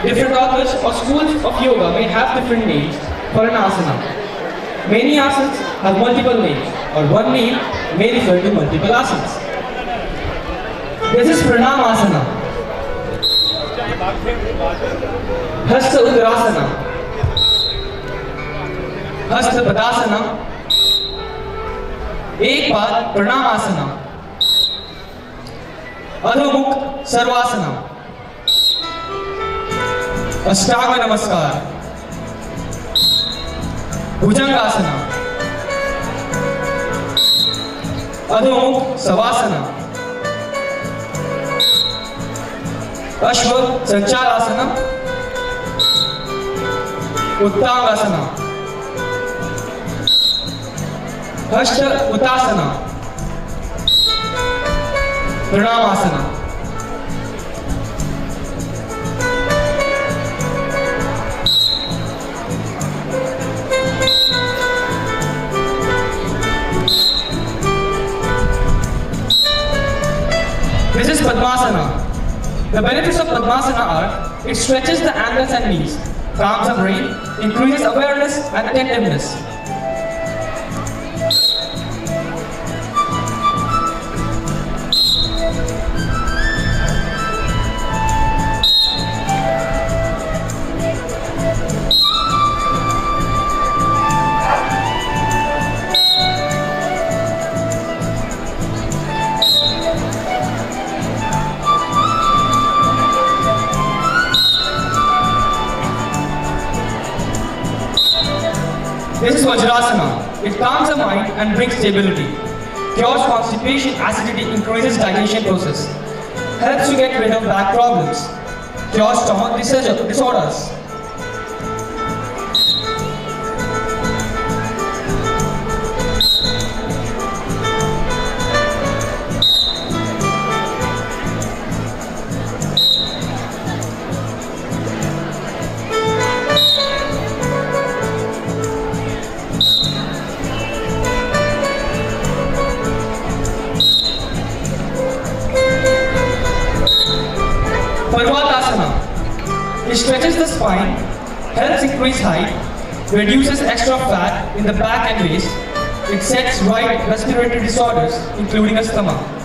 Different authors or schools of yoga may have different names for an asana. Many asanas have multiple names, or one name may refer to multiple asanas. This is Pranamasana, Hasta Uttarasana, Hasta Padasana, एक बार Pranamasana, Adhomukh Sarvasana, Ashtanga Namaskar, Bhujangasana, Adhomukh Savasana, Ashwa Sancharasana, Uttangasana, Hasta Uttasana, Pranamasana. This is Padmasana. The benefits of Padmasana are, it stretches the ankles and knees, calms the brain, increases awareness and attentiveness. This is Vajrasana. It calms the mind and brings stability. Cures constipation, acidity, increases digestion process. Helps you get rid of back problems. Cures stomach disorders. Parvatasana. It stretches the spine, helps increase height, reduces extra fat in the back and waist. It sets right respiratory disorders, including asthma.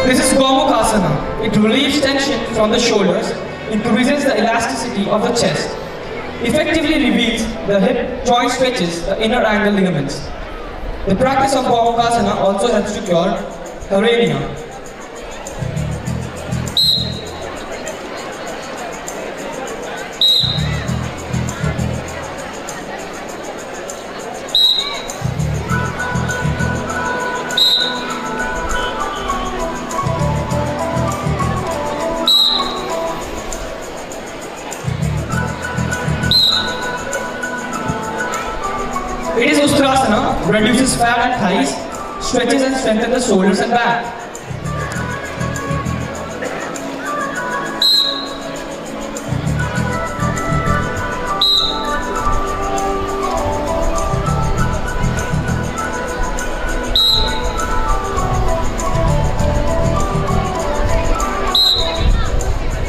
This is Gomukhasana. It relieves tension from the shoulders, increases the elasticity of the chest, effectively reveals the hip joint stretches the inner ankle ligaments. The practice of Gomukhasana also helps to cure hernia. It is Ustrasana, reduces fat and thighs, stretches and strengthens the shoulders and back.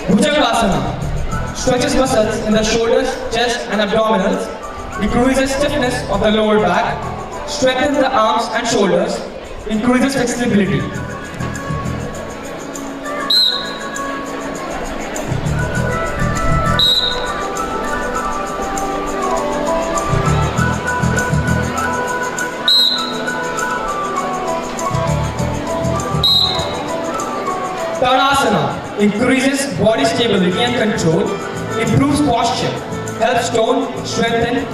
Bhujangasana, stretches muscles in the shoulders, chest and abdominals, decreases stiffness of the lower back, strengthens the arms and shoulders, increases flexibility. Tadasana increases body stability and control, improves posture, helps tone, strengthen,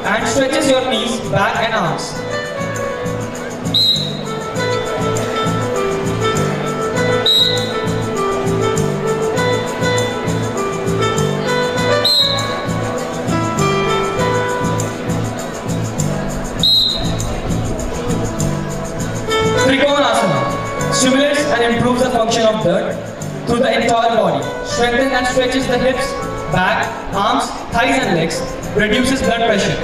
and stretches your knees, back and arms. strengthens and stretches the hips, back, arms, thighs and legs, reduces blood pressure.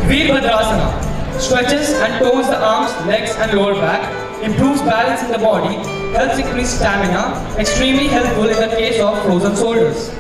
Veerbhadrasana stretches and tones the arms, legs and lower back, improves balance in the body, helps increase stamina, extremely helpful in the case of frozen shoulders.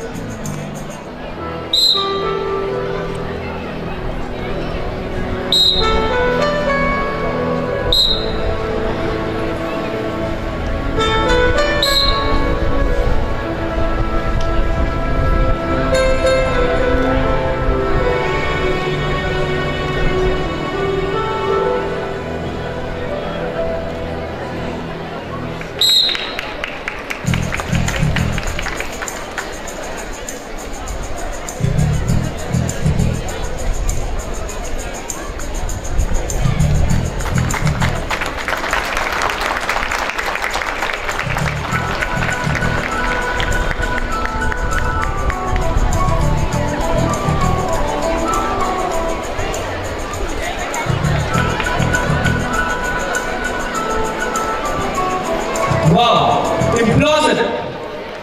Wow, implausible!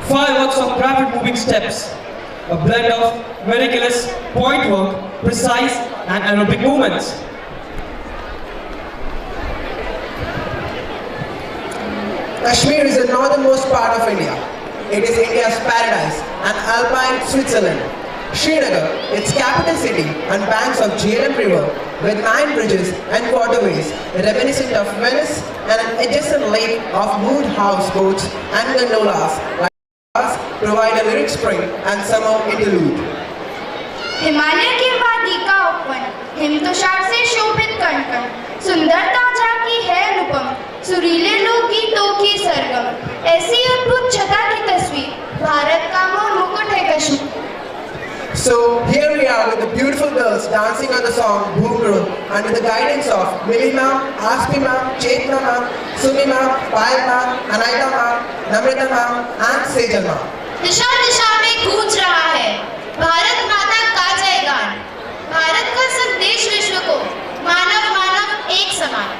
Fireworks of rapid moving steps. A blend of miraculous point work, precise and aerobic movements. Kashmir is the northernmost part of India. It is India's paradise and alpine Switzerland. Srinagar, its capital city and banks of Jhelum River with 9 bridges and waterways reminiscent of Venice and an adjacent lake of mood houseboats and gondolas provide a lyric spring and summer interlude. Himalaya की वादी का उपवन हिमतुषार से शोभित कण-कण सुंदरता झांकी है अनुपम सुरीले लोकगीतों की सरगम ऐसी अद्भुत छटा की तस्वीर भारत का मोर मुकुट है Kashmir. So here we are with the beautiful girls dancing on the song Bhoomru under the guidance of Mili ma'am, Aspi ma'am, Chetna ma'am, Sumi ma'am, Payal ma'am, Anaita ma'am, Namrata ma'am and Sejal ma'am. दिशा दिशा में गूंज रहा है भारत माता का जयगान भारत का संदेश विश्व को मानव मानव एक समान.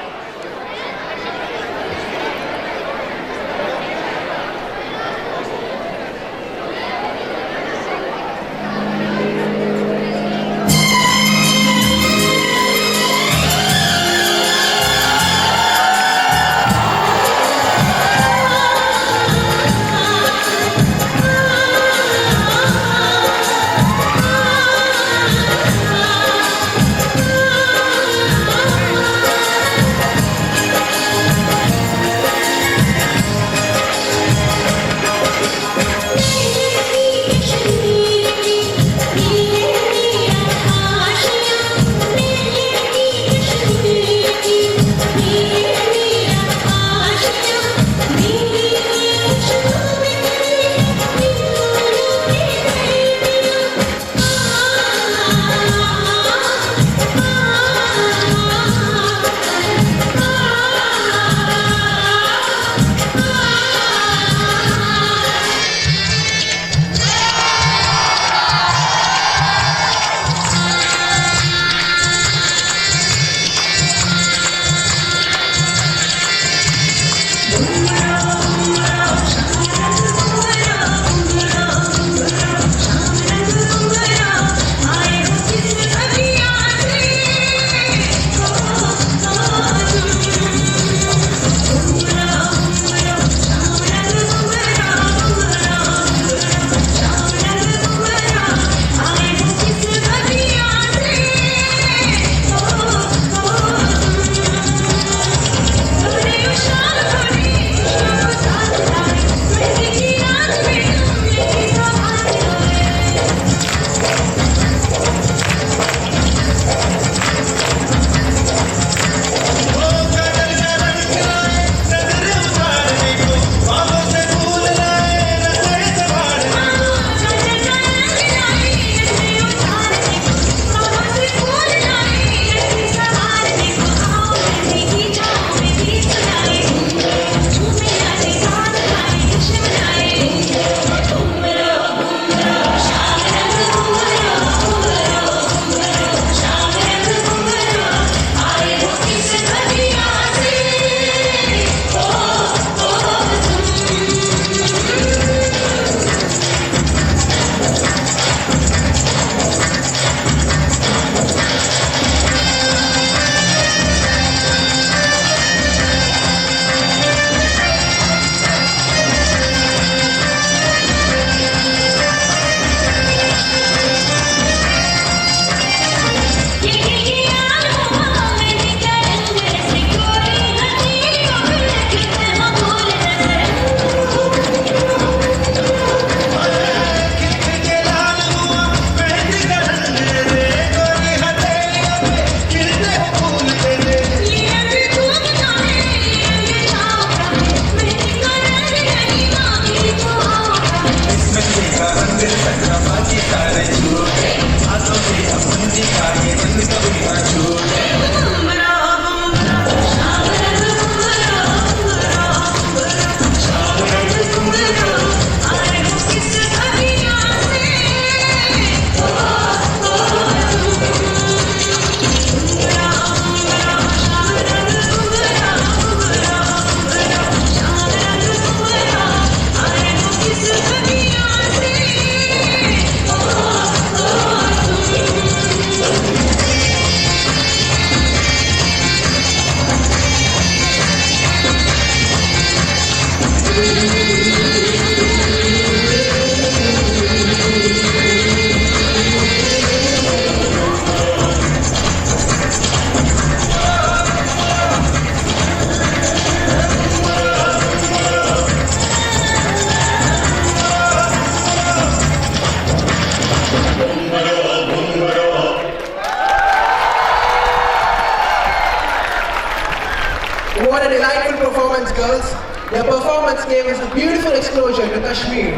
What a delightful performance, girls. Your performance gave us a beautiful exposure to Kashmir.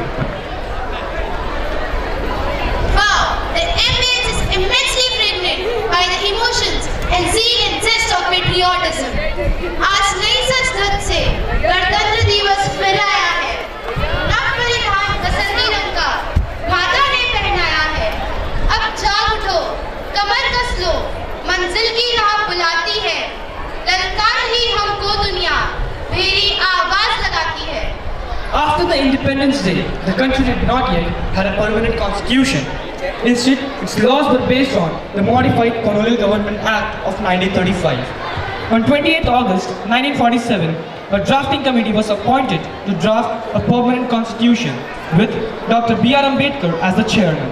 Wow, the ambience is immensely pregnant by the emotions and zeal and zest of patriotism. आज नई संस्कृत से गणतंत्र दिवस फिर आया है। नव परिधान बसंती रंग का माता ने पहनाया है। अब जाग उठो, कमर कस लो, मंजिल की राह बुलाती है। ललकार ही हमको दुनिया मेरी आवाज लगाती है। After the Independence Day, the country did not yet have a permanent constitution. Instead, its laws were based on the Modified Colonial Government Act of 1935. On 28 August 1947, a drafting committee was appointed to draft a permanent constitution with Dr. B.R. Ambedkar as the chairman.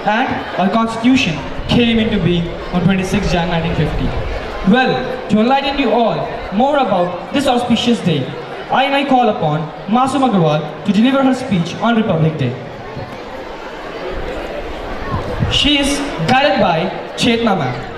And our constitution came into being on 26 Jan 1950. Well, to enlighten you all more about this auspicious day, I now call upon Masum Agarwal to deliver her speech on Republic Day. She is guided by Chetna ma'am.